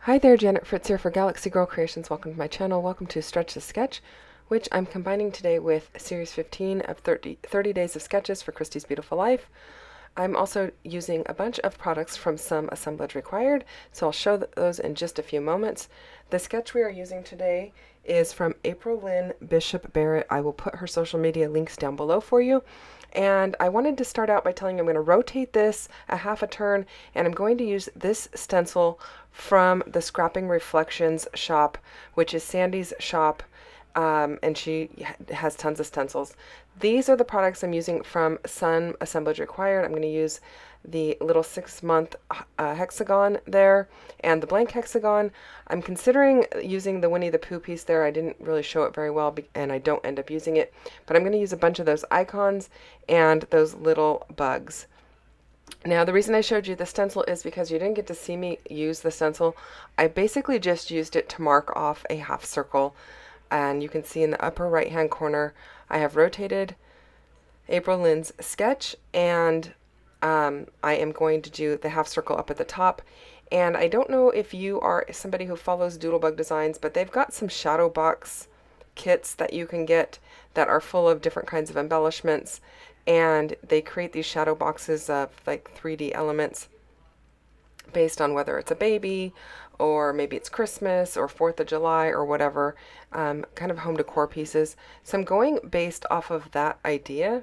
Hi there, Janet Fritz here for Galaxy Girl Creations. Welcome to my channel. Welcome to Stretch the Sketch, which I'm combining today with Series 15 of 30 Days of Sketches for Christy's Beautiful Life. I'm also using a bunch of products from Some Assemblage Required, so I'll show those in just a few moments. The sketch we are using today is from April Lynn Bishop Barrett. I will put her social media links down below for you. And I wanted to start out by telling you I'm going to rotate this a half a turn, and I'm going to use this stencil from the Scrapping Reflections shop, which is Sandy's shop, and she has tons of stencils. These are the products I'm using from Some Assemblage Required. I'm going to use the little 6-month hexagon there and the blank hexagon. I'm considering using the Winnie the Pooh piece there. I didn't really show it very well and I don't end up using it, but I'm going to use a bunch of those icons and those little bugs. Now, the reason I showed you the stencil is because you didn't get to see me use the stencil. I basically just used it to mark off a half circle, and you can see in the upper right hand corner I have rotated April Lynn's sketch, and I am going to do the half circle up at the top. And I don't know if you are somebody who follows Doodlebug Designs, but they've got some shadow box kits that you can get that are full of different kinds of embellishments, and they create these shadow boxes of like 3D elements based on whether it's a baby or maybe it's Christmas or 4th of July or whatever, kind of home decor pieces. So I'm going based off of that idea.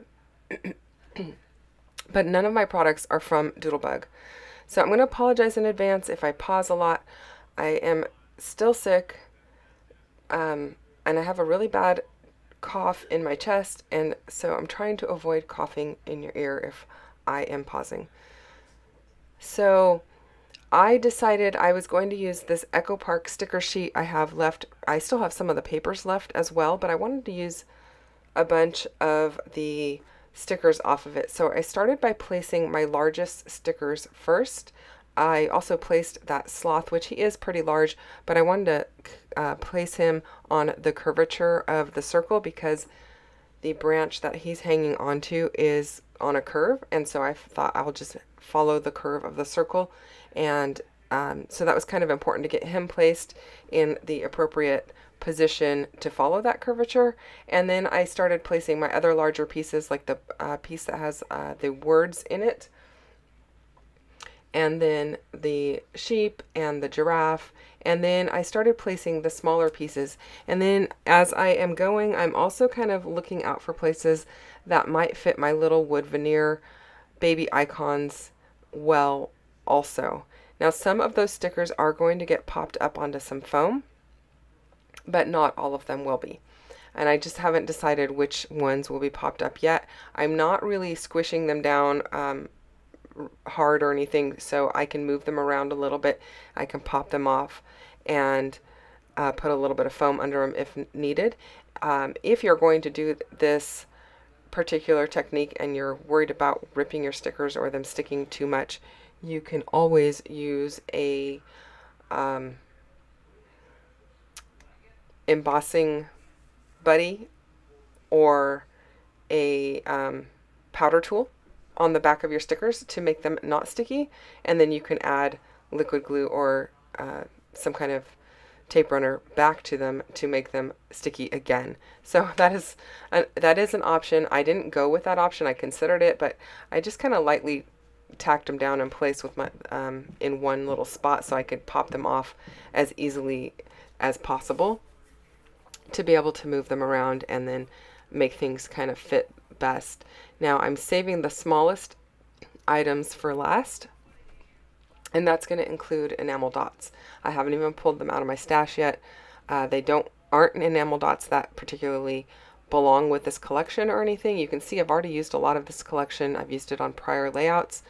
But none of my products are from Doodlebug. So I'm going to apologize in advance if I pause a lot. I am still sick, and I have a really bad cough in my chest, and so I'm trying to avoid coughing in your ear if I am pausing. So I decided I was going to use this Echo Park sticker sheet I have left. I still have some of the papers left as well, but I wanted to use a bunch of the stickers off of it. So I started by placing my largest stickers first. I also placed that sloth, which he is pretty large, but I wanted to place him on the curvature of the circle because the branch that he's hanging onto is on a curve, and so I thought I'll just follow the curve of the circle. And so that was kind of important to get him placed in the appropriate position to follow that curvature. And then I started placing my other larger pieces, like the piece that has the words in it, and then the sheep and the giraffe, and then I started placing the smaller pieces. And then as I am going, I'm also kind of looking out for places that might fit my little wood veneer baby icons well also. Now, some of those stickers are going to get popped up onto some foam, but not all of them will be. And I just haven't decided which ones will be popped up yet. I'm not really squishing them down hard or anything, so I can move them around a little bit. I can pop them off and put a little bit of foam under them if needed. If you're going to do this particular technique and you're worried about ripping your stickers or them sticking too much, you can always use a embossing buddy or a powder tool on the back of your stickers to make them not sticky, and then you can add liquid glue or some kind of tape runner back to them to make them sticky again. So that is an option. I didn't go with that option. I considered it, but I just kind of lightly tacked them down in place with my in one little spot so I could pop them off as easily as possible to be able to move them around and then make things kind of fit best. Now I'm saving the smallest items for last, and that's going to include enamel dots. I haven't even pulled them out of my stash yet. They aren't enamel dots that particularly belong with this collection or anything. You can see I've already used a lot of this collection. I've used it on prior layouts,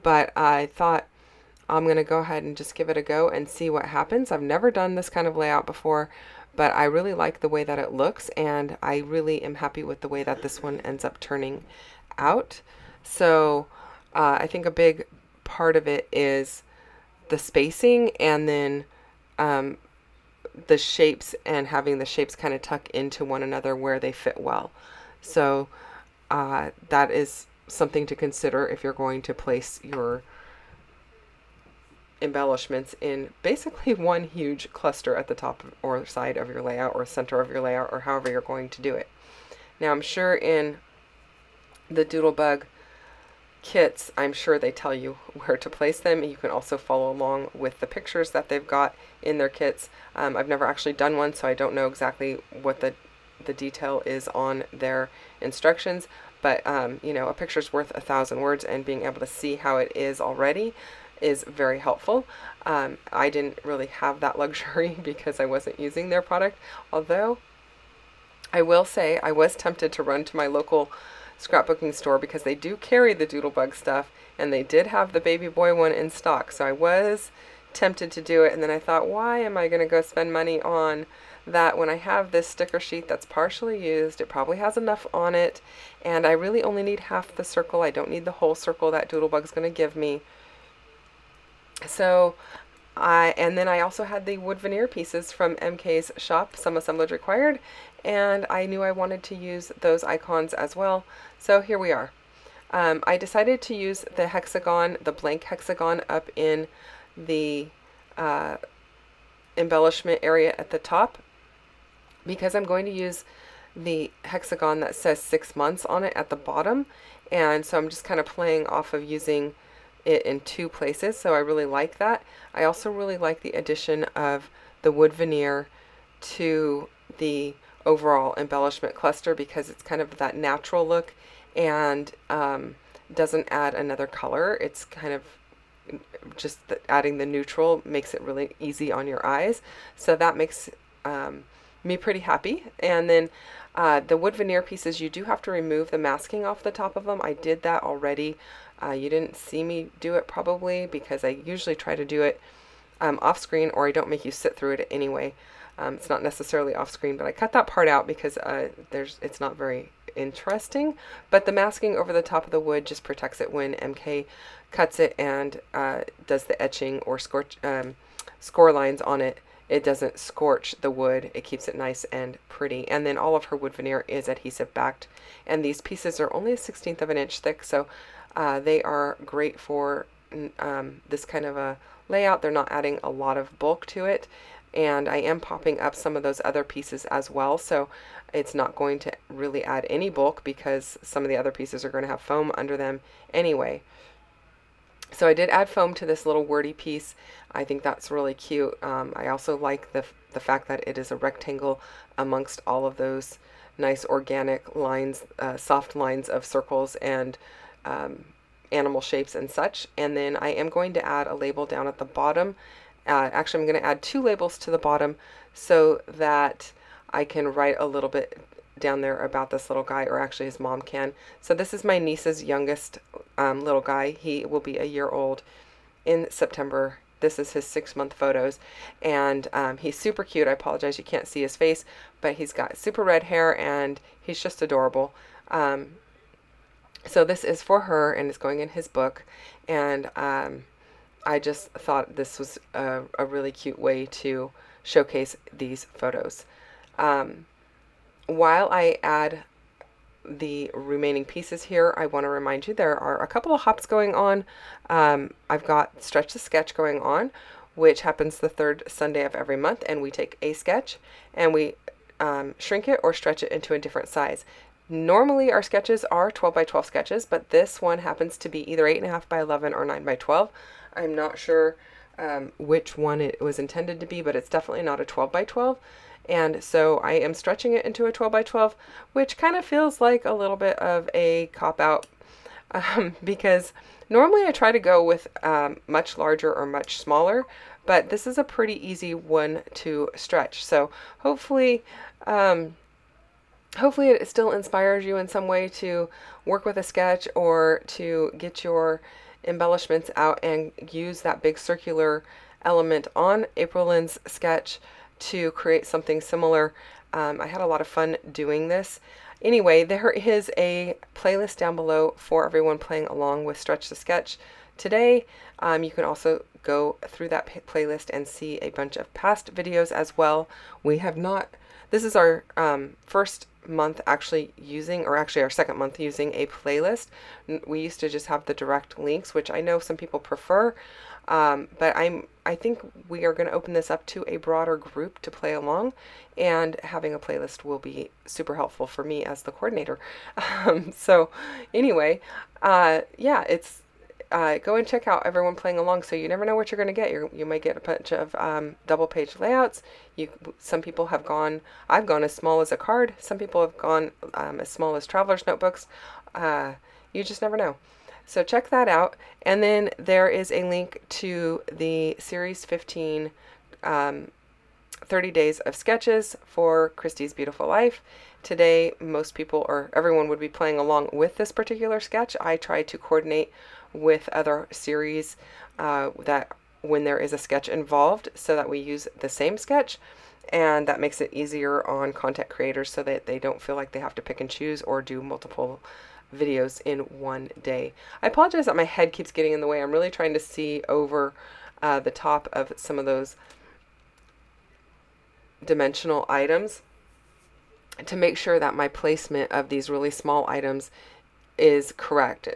but I thought I'm going to go ahead and just give it a go and see what happens. I've never done this kind of layout before, but I really like the way that it looks, and I really am happy with the way that this one ends up turning out. So I think a big part of it is the spacing, and then the shapes, and having the shapes kind of tuck into one another where they fit well. So that is something to consider if you're going to place your embellishments in basically one huge cluster at the top or side of your layout or center of your layout, or however you're going to do it. Now I'm sure in the Doodlebug kits, I'm sure they tell you where to place them. You can also follow along with the pictures that they've got in their kits. I've never actually done one, so I don't know exactly what the detail is on their instructions, but you know, a picture's worth 1,000 words, and being able to see how it is already is very helpful. I didn't really have that luxury because I wasn't using their product, although I will say I was tempted to run to my local scrapbooking store because they do carry the Doodlebug stuff, and they did have the baby boy one in stock, so I was tempted to do it, and then I thought, why am I going to go spend money on that when I have this sticker sheet that's partially used? It probably has enough on it, and I really only need half the circle. I don't need the whole circle that Doodlebug's going to give me. So and then I also had the wood veneer pieces from MK's shop, some assemblage required, and I knew I wanted to use those icons as well. So here we are. I decided to use the hexagon, the blank hexagon up in the embellishment area at the top, because I'm going to use the hexagon that says 6 months on it at the bottom, and so I'm just kind of playing off of using it in 2 places, so I really like that. I also really like the addition of the wood veneer to the overall embellishment cluster because it's kind of that natural look and doesn't add another color. It's kind of just adding the neutral makes it really easy on your eyes, so that makes me pretty happy. And then the wood veneer pieces, you do have to remove the masking off the top of them. I did that already. You didn't see me do it probably because I usually try to do it off screen, or I don't make you sit through it anyway. It's not necessarily off screen, but I cut that part out because it's not very interesting. But the masking over the top of the wood just protects it when MK cuts it and does the etching or score lines on it. It doesn't scorch the wood. It keeps it nice and pretty. And then all of her wood veneer is adhesive backed, and these pieces are only 1/16 of an inch thick, so they are great for this kind of a layout. They're not adding a lot of bulk to it, and I am popping up some of those other pieces as well, so it's not going to really add any bulk because some of the other pieces are going to have foam under them anyway. So I did add foam to this little wordy piece. I think that's really cute. I also like the fact that it is a rectangle amongst all of those nice organic lines, soft lines of circles and animal shapes and such. And then I am going to add a label down at the bottom. Actually, I'm going to add 2 labels to the bottom so that I can write a little bit down there about this little guy, or actually his mom can. So this is my niece's youngest little guy. He will be a year old in September. This is his 6-month photos, and he's super cute. I apologize you can't see his face, but he's got super red hair and he's just adorable. So this is for her and it's going in his book, and I just thought this was a really cute way to showcase these photos. While I add the remaining pieces here, I want to remind you there are a couple of hops going on. I've got Stretch the Sketch going on, which happens the 3rd Sunday of every month, and we take a sketch and we shrink it or stretch it into a different size. Normally our sketches are 12 by 12 sketches, but this one happens to be either 8.5 by 11 or 9 by 12. I'm not sure which one it was intended to be, but it's definitely not a 12 by 12. And so I am stretching it into a 12 by 12, which kind of feels like a little bit of a cop-out because normally I try to go with much larger or much smaller, but this is a pretty easy one to stretch. So hopefully it still inspires you in some way to work with a sketch or to get your embellishments out and use that big circular element on April Lynn's sketch to create something similar. I had a lot of fun doing this. Anyway, there is a playlist down below for everyone playing along with Stretch the Sketch today. You can also go through that playlist and see a bunch of past videos as well. We have not, this is our first month actually using, or actually our 2nd month using a playlist. We used to just have the direct links, which I know some people prefer. But I think we are going to open this up to a broader group to play along, and having a playlist will be super helpful for me as the coordinator. So anyway, yeah, it's go and check out everyone playing along. So you never know what you're going to get. You might get a bunch of double page layouts. Some people have gone. I've gone as small as a card. Some people have gone as small as traveler's notebooks. You just never know. So check that out. And then there is a link to the Series 15 30 days of sketches for Christy's Beautiful Life. Today, most people or everyone would be playing along with this particular sketch. I try to coordinate with other series that when there is a sketch involved so that we use the same sketch, and that makes it easier on content creators so that they don't feel like they have to pick and choose or do multiple videos in one day. I apologize that my head keeps getting in the way. I'm really trying to see over the top of some of those dimensional items to make sure that my placement of these really small items is correct.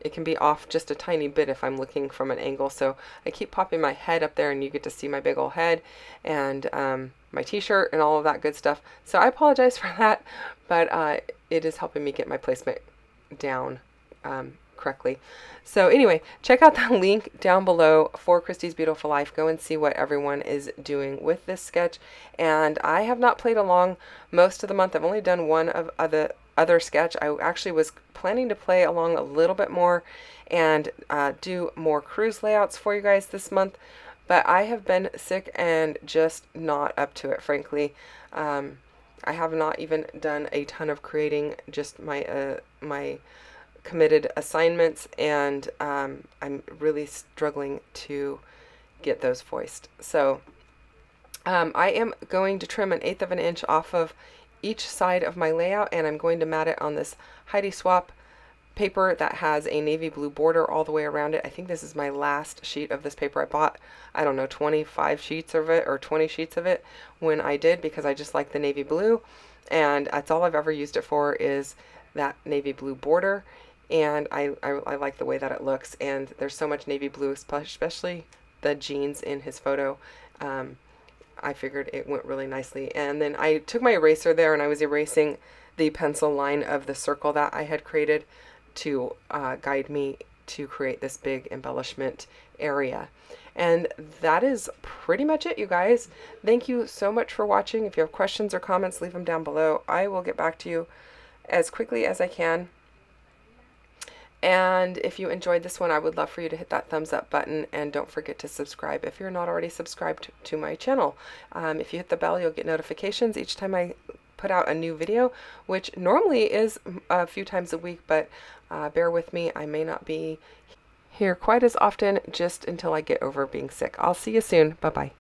It can be off just a tiny bit if I'm looking from an angle, so I keep popping my head up there and you get to see my big old head and my t-shirt and all of that good stuff. So I apologize for that, but it is helping me get my placement down correctly. So anyway, check out the link down below for Christy's Beautiful Life. Go and see what everyone is doing with this sketch. And I have not played along most of the month. I've only done one of other sketch. I actually was planning to play along a little bit more and do more cruise layouts for you guys this month, but I have been sick and just not up to it, frankly. I have not even done a ton of creating, just my my committed assignments, and I'm really struggling to get those voiced. So I am going to trim 1/8 of an inch off of each side of my layout, and I'm going to mat it on this Heidi Swap paper that has a navy blue border all the way around it. I think this is my last sheet of this paper. I bought, I don't know, 25 sheets of it or 20 sheets of it when I did, because I just like the navy blue, and that's all I've ever used it for, is that navy blue border. And I like the way that it looks, and there's so much navy blue, especially the jeans in his photo. I figured it went really nicely. And then I took my eraser there and I was erasing the pencil line of the circle that I had created to guide me to create this big embellishment area. And that is pretty much it, you guys. Thank you so much for watching. If you have questions or comments, leave them down below. I will get back to you as quickly as I can. And if you enjoyed this one, I would love for you to hit that thumbs up button, and don't forget to subscribe if you're not already subscribed to my channel. If you hit the bell, you'll get notifications each time I put out a new video, which normally is a few times a week, but bear with me, I may not be here quite as often just until I get over being sick. I'll see you soon. Bye-bye.